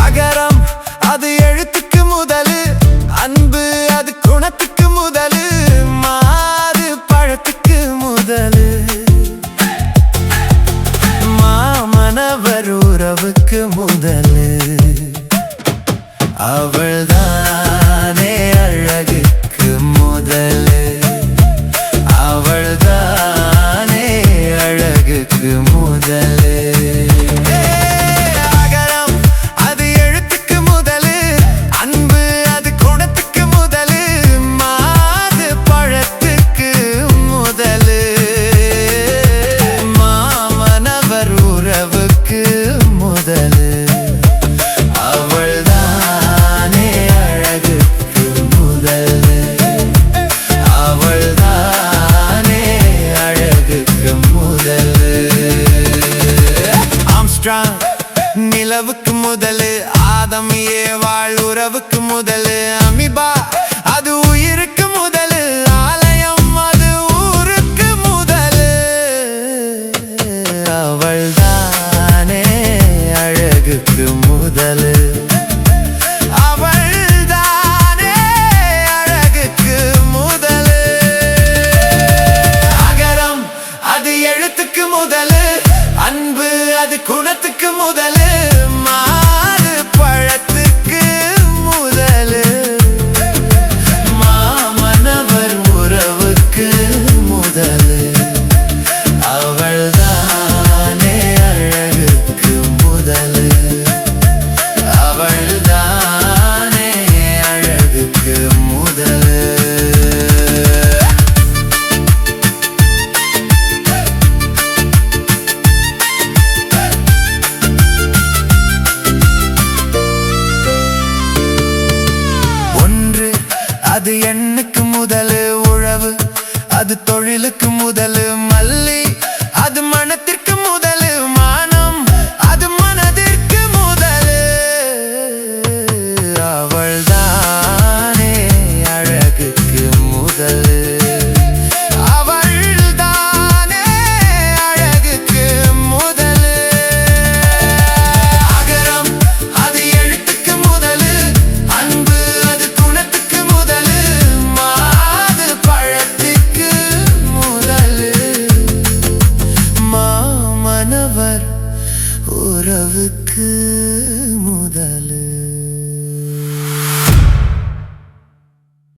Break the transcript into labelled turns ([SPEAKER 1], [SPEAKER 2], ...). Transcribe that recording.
[SPEAKER 1] அகரம் அது எழுத்துக்கு முதலு, அன்பு அது குணத்துக்கு முதலு, மாது பழத்துக்கு முதலு, மாமனவர் உறவுக்கு முதலு, அவள்தானே அழகுக்கு முதலு, அவள்தானே அழகுக்கு முதலு. அகரம் அது எழுத்துக்கு முதலு, அன்பு அது குணத்துக்கு முதலு, மாது பழத்துக்கு முதலு, மாமனவர் உறவுக்கு முதலு, அவள்தானே அழகுக்கு முதலு, அவள்தானே அழகுக்கு முதலு. ஆம்ஸ்ட்ராங் நிலவுக்கு முதலு, ஆதம் ஏவாள் உறவுக்கு முதலு, அமீபா அது உயிருக்கு முதலு.